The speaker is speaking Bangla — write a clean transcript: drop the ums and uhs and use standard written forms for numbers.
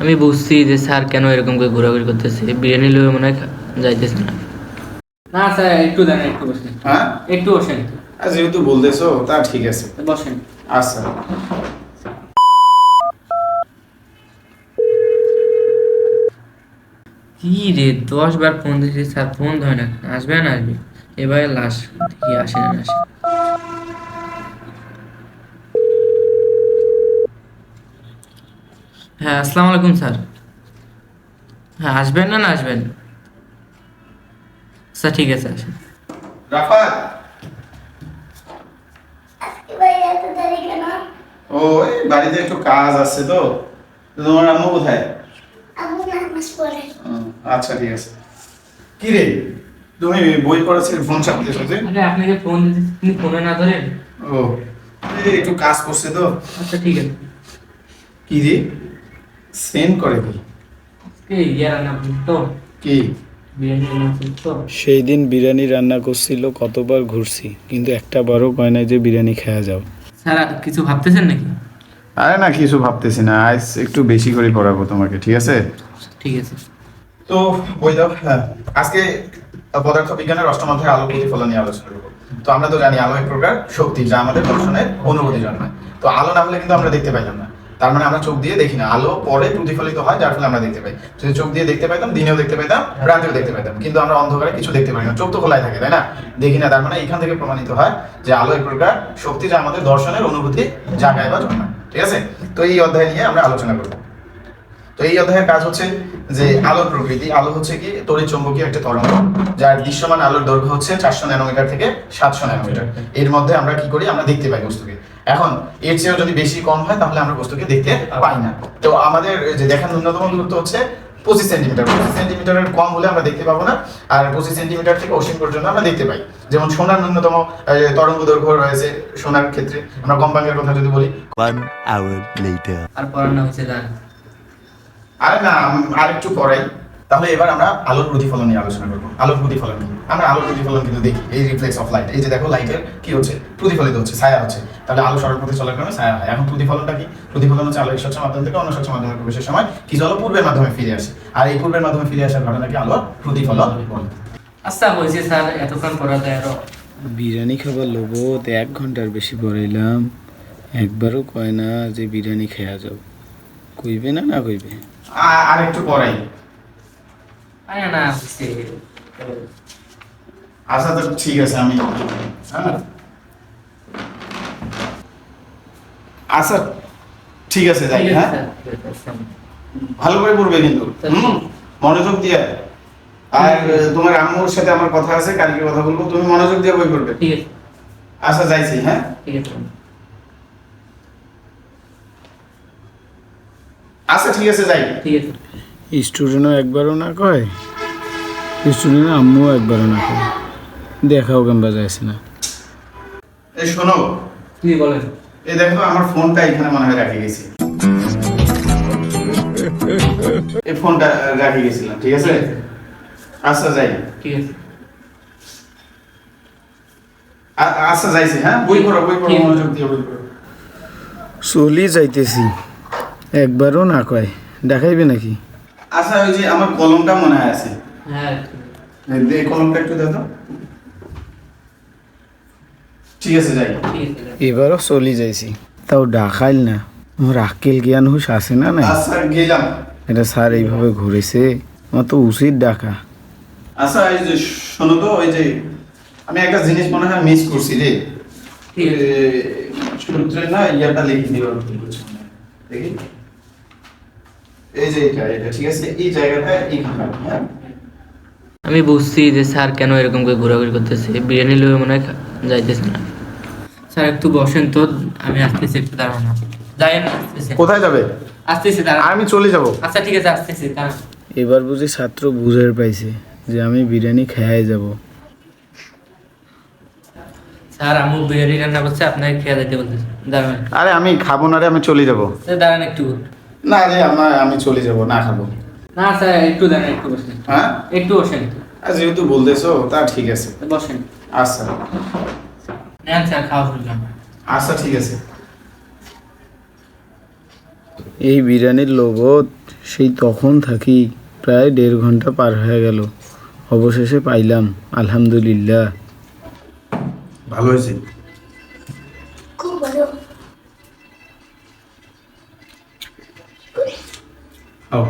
আমি বুঝছি যে স্যার কেন এরকম করে ঘোরাঘুরি করতেছে, বিরিয়ানি লয়ে মনে হয় যাইতেছে না। না স্যার, একটু দেন, একটু বসেন। হ্যাঁ, একটু বসেন। যেহেতু বলতেছো তা ঠিক আছে, বসেন। আচ্ছা। কি রে, 10 বার ফোন দিয়েছি, স্যার ফোন ধরে না। আসবে না আসবে, এবারে লাশ দেখি আসে না আসে। হ্যাঁ, আসসালামু আলাইকুম স্যার। হ্যাঁ, আসবেন না না আসবেন? স্যার ঠিক আছে, আসেন। রাফাত, ভাই এত দেরি কেন? ও এই বাড়িতে একটু কাজ আছে তো। তোমার আম্মু কোথায়? আম্মু নামাজ পড়ে। আচ্ছা ঠিক আছে। কি রে, তুমি বই পড়াচ্ছি ফোন চাপতেছো যে? আরে আপনাকে ফোন দিতে, আপনি ফোনে না ধরেন। ও এই একটু কাজ করছে তো। আচ্ছা ঠিক আছে। কি রে, সেন্ড করে কি? রান্না তো কি? বিরিয়ানি রান্না তো। সেই দিন বিরিয়ানি রান্না করছিল, কতবার ঘুরছি কিন্তু একটা বারও কয় নাই যে বিরিয়ানি খাওয়া যাও। স্যার কিছু ভাবতেছেন নাকি? আরে না, কিছু ভাবতেছি না, আজ একটু বেশি করে পড়াবো তোমাকে, ঠিক আছে? ঠিক আছে। তো বই দাও। হ্যাঁ, আজকে পদার্থ বিজ্ঞানের অষ্টম অধ্যায়ের আলো প্রতিফলন নিয়ে আলোচনা করবো। তো আমরা তো জানি আলো এক প্রকার শক্তি যা আমাদের দর্শনের অনুভূতি জন্মায়। তো আলো না হলে কিন্তু আমরা দেখতে পাইলাম না, তার মানে আমরা চোখ দিয়ে দেখি না, আলো পরে প্রতিফলিত হয় যার ফলে আমরা দেখতে পাই। যদি চোখ দিয়ে দেখতে পাইতাম, দিনেও দেখতে পাইতাম, রাতেও দেখতে পাইতাম, কিন্তু আমরা অন্ধকারে কিছু দেখতে পাই না, চোখ তো খোলাই থাকে, তাই না? দেখি না, তার মানে এখান থেকে প্রমাণিত হয় যে আলো এক প্রকার শক্তি যা আমাদের দর্শনের অনুভূতি জাগায় বা জন্মায়, ঠিক আছে? তো এই অধ্যায় নিয়ে আমরা আলোচনা করবো। তো এই অধ্যায়ের কাজ হচ্ছে যে আলোর প্রকৃতি। আলো হচ্ছে কি তড়িৎ চৌম্বকীয় একটা তরঙ্গ, যার দৃশ্যমান আলোর দৈর্ঘ্য হচ্ছে 400 ন্যানোমিটার থেকে 700 ন্যানোমিটার। এর মধ্যে আমরা কি করি, আমরা দেখতে পাই বস্তুকে। এখন এর চেয়েও যদি বেশি কম হয় তাহলে আমরা বস্তুকে দেখতে পাই না। তো আমাদের যে দেখার ন্যূনতম দূরত্ব হচ্ছে 25 সেন্টিমিটার। 25 সেন্টিমিটারের কম হলে আমরা দেখতে পাবো না, আর 25 সেন্টিমিটার থেকে অসীম পর্যন্ত আমরা দেখতে পাই। যেমন সোনার ন্যূনতম তরঙ্গ দৈর্ঘ্য রয়েছে সোনার ক্ষেত্রে, আমরা কম্পাঙ্কের কথা যদি বলি। 1 hour later. আর পড়ানো হয়েছে জান। আরে না, আর একটু পরেই। তাহলে এবার আমরা আলোর প্রতিফলন নিয়ে আলোচনা করবো। আলোর প্রতিফলন কি? আমরা আলোর প্রতিফলন কিন্তু দেখি, এই রিফ্লেক্স অফ লাইট। এই যে দেখো, লাইটের কি হচ্ছে, প্রতিফলিত হচ্ছে, ছায়া হচ্ছে। তাহলে আলো সরল পথে চলার কারণে ছায়া হয়। এখন প্রতিফলনটা কি? প্রতিফলন হচ্ছে আলো স্বচ্ছ মাধ্যম থেকে অন্য স্বচ্ছ মাধ্যমে প্রবেশের সময় কিছু আলো পূর্বের মাধ্যমে ফিরে আসে, আর এই পূর্বের মাধ্যমে ফিরে আসার ঘটনাকে আলোর প্রতিফলন বলে। আচ্ছা বলছি স্যার, এতক্ষণ পড়া যায় আরো? বিরিয়ানি খাবার লোভত 1 ঘন্টার বেশি পড়াইলাম, একবারও কয় না যে বিরিয়ানি খাওয়া যাও। কইবে না না কইবে? আর একটু পরেই। আরে না বুঝছি। আচ্ছা তো ঠিক আছে, আমি হ্যাঁ আচ্ছা ঠিক আছে, যাই। ঠিক আছে হ্যাঁ, স্যার। ভালো করে পড়বে কিন্তু, মনোযোগ দিয়ে। আর তোমার আম্মুর সাথে আমার কথা আছে, কালকে কথা বলবো, তুমি মনোযোগ দিয়ে বই পড়বে। ঠিক আছে। আচ্ছা যাইছি, হ্যাঁ ঠিক আছে। আচ্ছা ঠিক আছে, যাই। ঠিক আছে। স্টুডেন্টও একবারও না কয়, স্টুডেন্ট আম্মুও একবারও না কয়, দেখাও কেমবা যাইছে না। এই শোনো, কি বলেন? এই দেখো আমার ফোনটা এখানে মনে হয় রেখে গেছি, এই ফোনটা রেখে গেছিলাম, ঠিক আছে? আচ্ছা যাই। ঠিক আছে। আচ্ছা যাইছি, হ্যাঁ বই পড়ো, বই পড়ো, মনোযোগ দিয়ে বই পড়ো। চলি যাইতেছি, একবারও না কয়, দেখাইবে নাকি? আচ্ছা ওই যে আমার কলমটা মনে হয় আছে, হ্যাঁ এই কলমটা একটু দাও তো। ঠিক আছে, যাই। ঠিক আছে। এবারও চলি যাইছি, তাও ডাকাইল না। আমার আক্কেল জ্ঞান হুশ আছে না নাই? আচ্ছা গেলাম। এটা স্যার এইভাবে ঘুরেছে, আমার তো উচিত ডাকা। আচ্ছা এই যে শোনো তো, ওই যে আমি একটা জিনিস মনে হয় মিস করছি রে। ঠিক আছে। সূত্রে না ইয়াটা লিখে দিও, দেখি। এই যে এটা ঠিক আছে, এই জায়গাটা এইখানে, হ্যাঁ। আমি বুঝছি যে স্যার কেন এরকম করে ঘোরাঘুরি করতেছে, বিরিয়ানি লয়ে মনে হয় যাইতেছে না। স্যার একটু বসেন তো, আমি আসতেছি, একটু দাঁড়ান না। যাই না, আসতেছি। কোথায় যাবে? আসতেছি, দাঁড়ান। আমি চলে যাব। আচ্ছা ঠিক আছে, আসতেছি, দাঁড়ান। এবার বুঝি ছাত্র বুঝার পাইছে যে আমি বিরিয়ানি খেয়ে যাব। স্যার আম্মু বিরিয়ানি রান্না করছে, আপনাকে খেয়ে দিতে বলতেছে, দাঁড়ান। আরে আমি খাবো না রে, আমি চলে যাব। দাঁড়ান একটু। না রে, আমি চলে যাব, না খাবো। না স্যার, একটু দাঁড়ান, একটু বসেন। হ্যাঁ, একটু বসেন। যেহেতু বলতেছো তা ঠিক আছে। বসেন। আচ্ছা নেন স্যার, খাওয়া শুরু করুন। আচ্ছা ঠিক আছে। এই বিরিয়ানির লোভত সেই তখন থাকি প্রায় 1.5 ঘন্টা পার হয়ে গেল, অবশেষে পাইলাম। আলহামদুলিল্লাহ। ভালো হয়েছে। খুব ভালো। ও